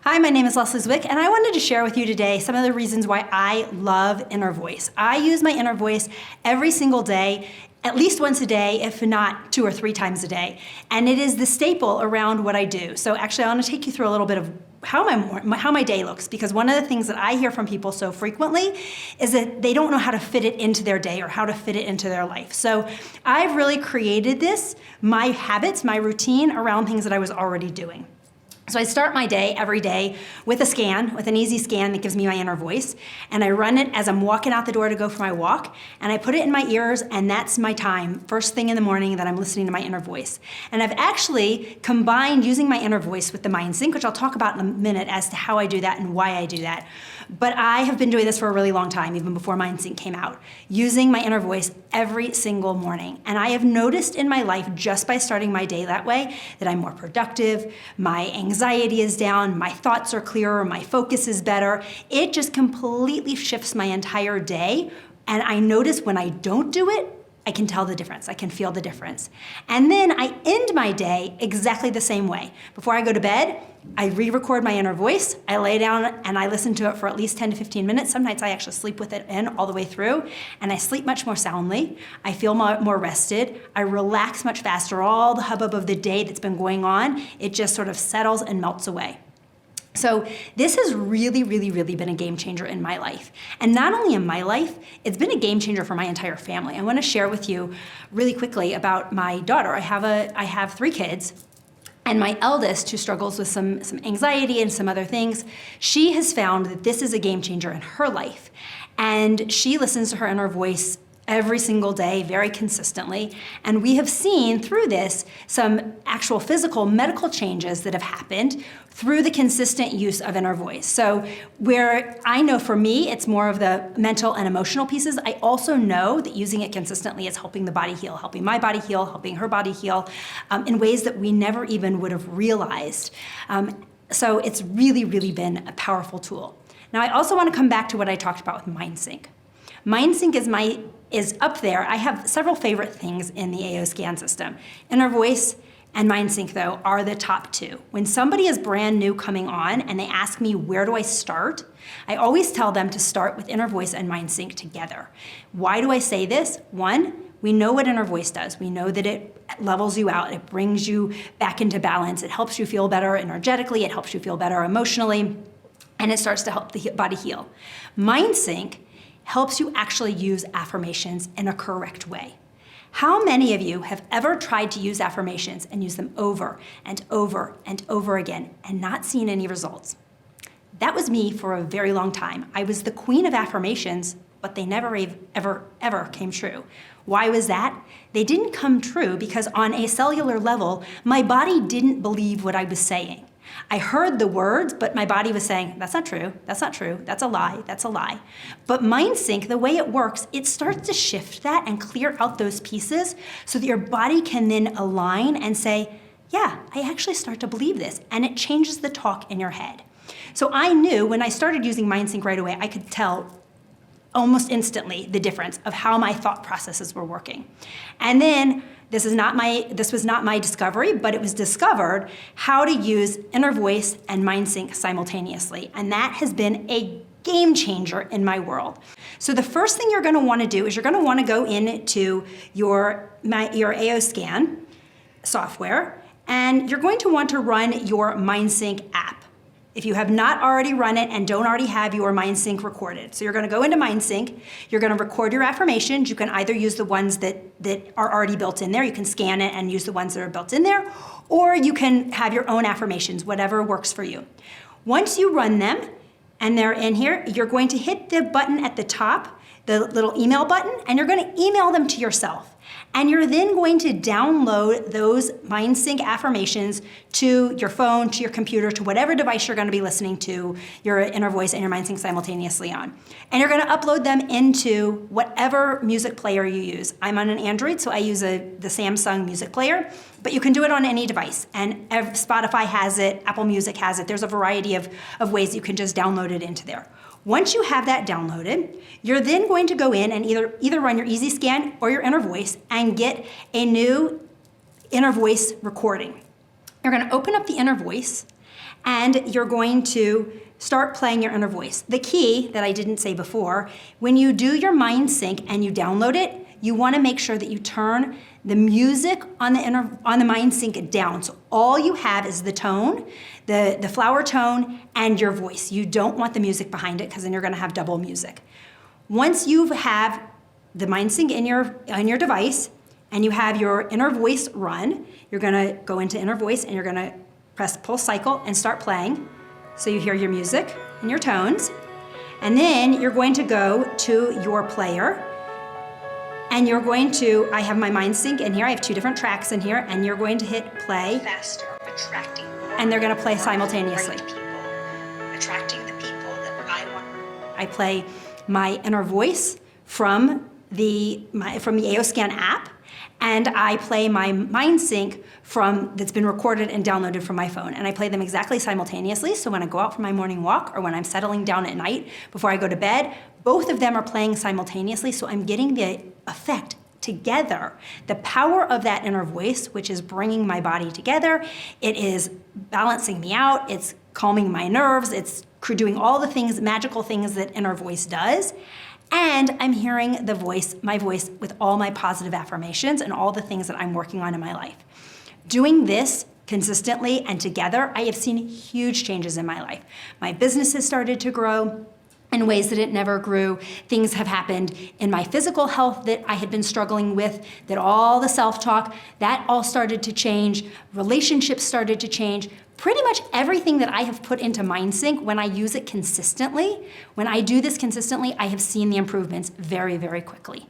Hi, my name is Leslie Zwick, and I wanted to share with you today some of the reasons why I love inner voice. I use my inner voice every single day, at least once a day, if not 2 or 3 times a day. And it is the staple around what I do. So actually, I want to take you through a little bit of how my day looks, because one of the things that I hear from people so frequently is that they don't know how to fit it into their day or how to fit it into their life. So I've really created my habits, my routine around things that I was already doing. So I start my day every day with an easy scan that gives me my inner voice, and I run it as I'm walking out the door to go for my walk, and I put it in my ears, and that's my time, first thing in the morning, that I'm listening to my inner voice. And I've actually combined using my inner voice with the Mindsync, which I'll talk about in a minute as to how I do that and why I do that. But I have been doing this for a really long time, even before Mindsync came out, using my inner voice every single morning. And I have noticed in my life, just by starting my day that way, that I'm more productive, my anxiety is down, my thoughts are clearer, my focus is better. It just completely shifts my entire day. And I notice when I don't do it, I can tell the difference. I can feel the difference. And then I end my day exactly the same way. Before I go to bed, I re-record my inner voice. I lay down and I listen to it for at least 10 to 15 minutes. Some nights I actually sleep with it in all the way through, and I sleep much more soundly. I feel more rested. I relax much faster. All the hubbub of the day that's been going on, it just sort of settles and melts away. So this has really, really, really been a game changer in my life. And not only in my life, it's been a game changer for my entire family. I want to share with you really quickly about my daughter. I have 3 kids. And my eldest, who struggles with some anxiety and some other things, she has found that this is a game changer in her life. And she listens to her inner voice every single day, very consistently. And we have seen through this some actual physical medical changes that have happened through the consistent use of inner voice. So where I know for me, it's more of the mental and emotional pieces, I also know that using it consistently is helping the body heal, helping my body heal, helping her body heal in ways that we never even would have realized. So it's really, really been a powerful tool. Now, I also want to come back to what I talked about with Mindsync. Mindsync is up there. I have several favorite things in the AO scan system. Inner voice and Mindsync, though, are the top 2. When somebody is brand new coming on and they ask me, where do I start? I always tell them to start with inner voice and Mindsync together. Why do I say this? 1, we know what inner voice does. We know that it levels you out. It brings you back into balance. It helps you feel better energetically. It helps you feel better emotionally. And it starts to help the body heal. Mindsync helps you actually use affirmations in a correct way. How many of you have ever tried to use affirmations and use them over and over and over again and not seen any results? That was me for a very long time. I was the queen of affirmations, but they never ever came true. Why was that? They didn't come true because on a cellular level, my body didn't believe what I was saying. I heard the words, but my body was saying, that's not true, that's not true, that's a lie, that's a lie. But Mindsync, the way it works, it starts to shift that and clear out those pieces so that your body can then align and say, yeah, I actually start to believe this, and it changes the talk in your head. So I knew when I started using Mindsync right away, I could tell almost instantly the difference of how my thought processes were working. And then this was not my discovery, but it was discovered how to use inner voice and Mindsync simultaneously. And that has been a game changer in my world. So the first thing you're going to want to do is you're going to want to go into your AO scan software, and you're going to want to run your Mindsync app if you have not already run it and don't already have your Mindsync recorded. So you're going to go into Mindsync, you're going to record your affirmations. You can either use the ones that are already built in there, you can scan it and use the ones that are built in there, or you can have your own affirmations, whatever works for you. Once you run them and they're in here, you're going to hit the button at the top, the little email button, and you're going to email them to yourself. And you're then going to download those Mindsync affirmations to your phone, to your computer, to whatever device you're going to be listening to your inner voice and your Mindsync simultaneously on. And you're going to upload them into whatever music player you use. I'm on an Android, so I use the Samsung music player, but you can do it on any device. And Spotify has it, Apple Music has it. There's a variety of ways you can just download it into there. Once you have that downloaded, you're then going to go in and either run your Easy Scan or your inner voice and get a new inner voice recording. You're going to open up the inner voice, and you're going to start playing your inner voice. The key that I didn't say before, when you do your Mindsync and you download it, you want to make sure that you turn the music on the Mindsync down. So all you have is the tone, the flower tone, and your voice. You don't want the music behind it because then you're going to have double music. Once you have the Mindsync in your device and you have your inner voice run, you're going to go into inner voice and you're going to press pulse cycle and start playing. So you hear your music and your tones. And then you're going to go to your player and you're going to, I have my Mindsync in here, I have 2 different tracks in here, and you're going to hit play. Faster, attracting more, and they're going to play simultaneously. People, attracting the people that I want. I play my inner voice from the AOScan app, and I play my Mindsync that's been recorded and downloaded from my phone. And I play them exactly simultaneously, so when I go out for my morning walk or when I'm settling down at night before I go to bed, both of them are playing simultaneously, so I'm getting the effect together. The power of that inner voice, which is bringing my body together, it is balancing me out, it's calming my nerves, it's doing all the things, magical things that inner voice does. And I'm hearing my voice with all my positive affirmations and all the things that I'm working on in my life. Doing this consistently and together, I have seen huge changes in my life. My business has started to grow in ways that it never grew. Things have happened in my physical health that I had been struggling with, that all the self-talk, that all started to change. Relationships started to change. Pretty much everything that I have put into Mindsync, when I use it consistently, when I do this consistently, I have seen the improvements very, very quickly.